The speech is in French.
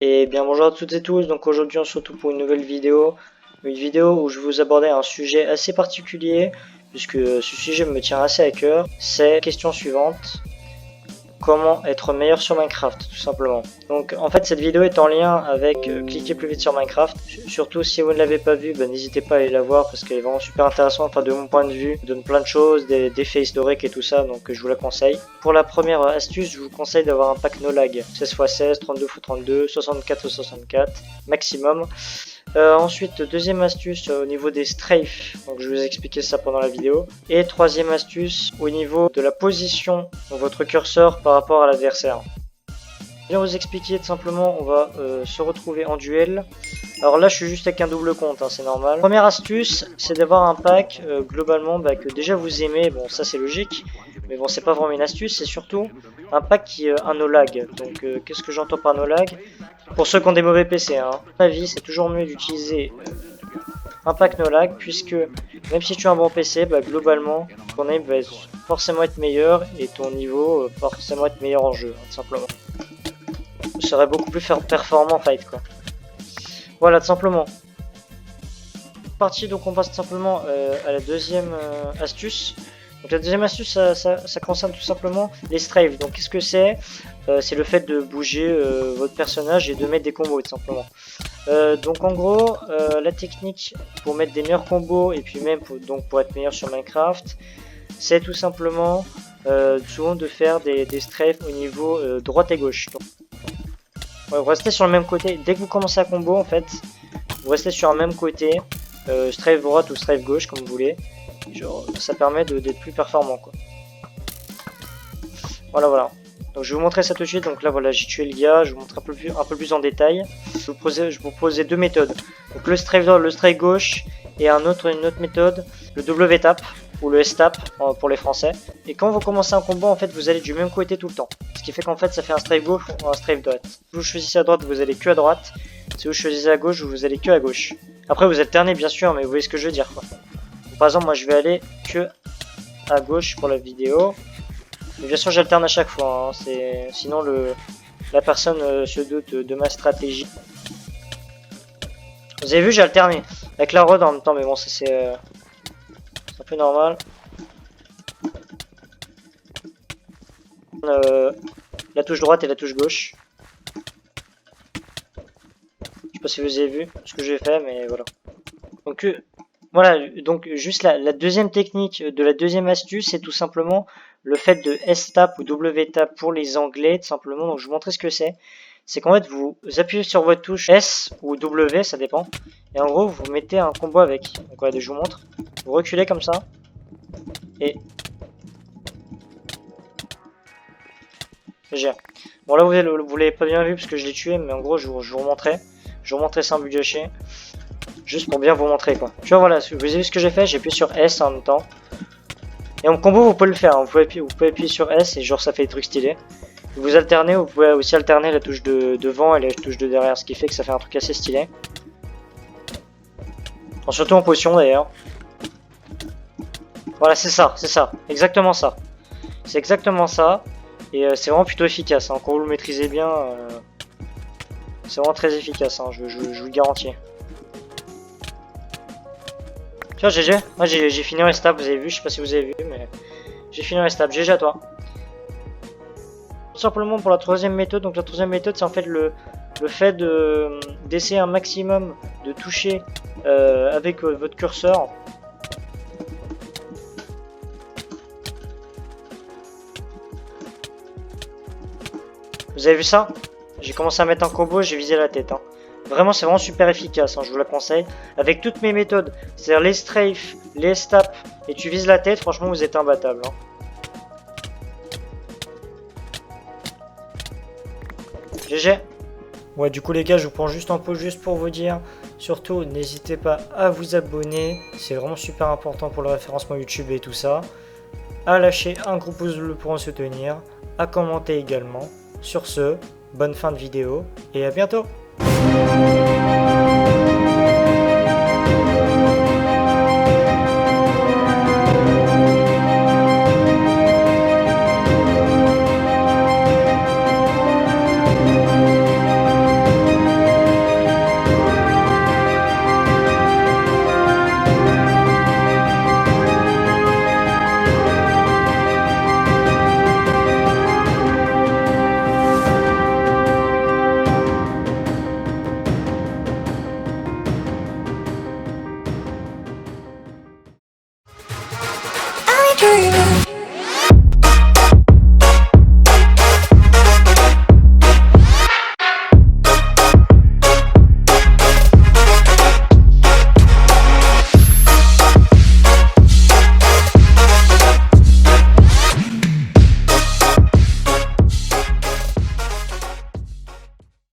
Et bien bonjour à toutes et tous, donc aujourd'hui on se retrouve pour une nouvelle vidéo. Une vidéo où je vais vous aborder un sujet assez particulier, puisque ce sujet me tient assez à cœur. C'est la question suivante: comment être meilleur sur Minecraft, tout simplement. Donc en fait cette vidéo est en lien avec cliquer plus vite sur Minecraft. Surtout si vous ne l'avez pas vue, n'hésitez pas à aller la voir parce qu'elle est vraiment super intéressante. Enfin de mon point de vue, elle donne plein de choses, des faits historiques et tout ça, donc je vous la conseille. Pour la première astuce, je vous conseille d'avoir un pack no lag, 16x16, 32x32, 64x64 maximum. Ensuite, deuxième astuce au niveau des strafes, donc je vais vous expliquer ça pendant la vidéo. Et troisième astuce au niveau de la position de votre curseur par rapport à l'adversaire. Je vais vous expliquer tout simplement, on va se retrouver en duel. Alors là je suis juste avec un double compte, hein, c'est normal. Première astuce, c'est d'avoir un pack globalement que déjà vous aimez, bon ça c'est logique. Mais bon c'est pas vraiment une astuce, c'est surtout un pack qui a un no lag. Donc qu'est-ce que j'entends par no lag? Pour ceux qui ont des mauvais PC, hein. À mon avis c'est toujours mieux d'utiliser un pack no lag, puisque même si tu as un bon PC, globalement ton aim va forcément être meilleur et ton niveau forcément être meilleur en jeu, hein, tout simplement. Vous serez beaucoup plus performant en fight, quoi. Voilà, tout simplement. Parti, donc on passe tout simplement à la deuxième astuce. Donc la deuxième astuce, ça concerne tout simplement les strafes. Donc qu'est-ce que c'est? C'est le fait de bouger votre personnage et de mettre des combos, tout simplement. Donc en gros, la technique pour mettre des meilleurs combos et puis même pour être meilleur sur Minecraft, c'est tout simplement souvent de faire des strafes au niveau droite et gauche. Donc, ouais, vous restez sur le même côté. Dès que vous commencez à combo, en fait, vous restez sur un même côté, strafe droite ou strafe gauche, comme vous voulez. Genre, ça permet d'être plus performant, quoi. Voilà. Donc je vais vous montrer ça tout de suite. Donc là voilà, j'ai tué le gars, je vous montre un peu plus en détail. Je vous proposais deux méthodes. Donc le strafe droit, le strafe gauche et une autre méthode, le W-tap ou le S-tap pour les français. Et quand vous commencez un combo, en fait vous allez du même côté tout le temps. Ce qui fait qu'en fait ça fait un strafe gauche ou un strafe droite. Si vous choisissez à droite, vous allez que à droite. Si vous choisissez à gauche, vous allez que à gauche. Après vous alternez bien sûr, mais vous voyez ce que je veux dire, quoi. Donc, par exemple moi je vais aller que à gauche pour la vidéo. Mais bien sûr j'alterne à chaque fois, hein. Sinon la personne se doute de ma stratégie. Vous avez vu, j'ai alterné avec la rod en même temps, mais bon ça c'est un peu normal. La touche droite et la touche gauche. Je sais pas si vous avez vu ce que j'ai fait, mais voilà. Donc voilà, donc juste la deuxième technique de la deuxième astuce, c'est tout simplement le fait de S-tap ou W-tap pour les anglais, tout simplement. Donc je vous montrer ce que c'est. C'est qu'en fait vous appuyez sur votre touche S ou W, ça dépend. Et en gros vous mettez un combo avec. Donc voilà, je vous montre. Vous reculez comme ça. Et j'ai. Bon là vous l'avez pas bien vu parce que je l'ai tué, mais en gros je vous remontrais. Je vous remontrais sans but gâché. Juste pour bien vous montrer, quoi. Tu vois, voilà, vous avez vu ce que j'ai fait, j'ai appuyé sur S en même temps. Et en combo vous pouvez le faire, hein. Vous pouvez appuyer sur S et genre ça fait des trucs stylés. Vous alternez, vous pouvez aussi alterner la touche de devant et la touche de derrière, ce qui fait que ça fait un truc assez stylé. Bon, surtout en position d'ailleurs. Voilà, c'est ça, exactement ça. C'est exactement ça. Et c'est vraiment plutôt efficace, hein. Quand vous le maîtrisez bien, c'est vraiment très efficace, hein. Je vous le garantis. Tu vois, GG, moi j'ai fini en S-tap, vous avez vu, je sais pas si vous avez vu, mais j'ai fini en S-tap, GG à toi. Tout simplement pour la troisième méthode, donc la troisième méthode c'est en fait le fait d'essayer un maximum de toucher avec votre curseur. Vous avez vu ça? J'ai commencé à mettre un combo, j'ai visé la tête, hein. Vraiment, c'est vraiment super efficace, hein, je vous la conseille. Avec toutes mes méthodes, c'est-à-dire les strafes, les stabs, et tu vises la tête, franchement, vous êtes imbattable, hein. GG. Ouais, du coup, les gars, je vous prends juste en pause juste pour vous dire, surtout, n'hésitez pas à vous abonner. C'est vraiment super important pour le référencement YouTube et tout ça. À lâcher un gros pouce bleu pour en soutenir. À commenter également. Sur ce, bonne fin de vidéo et à bientôt.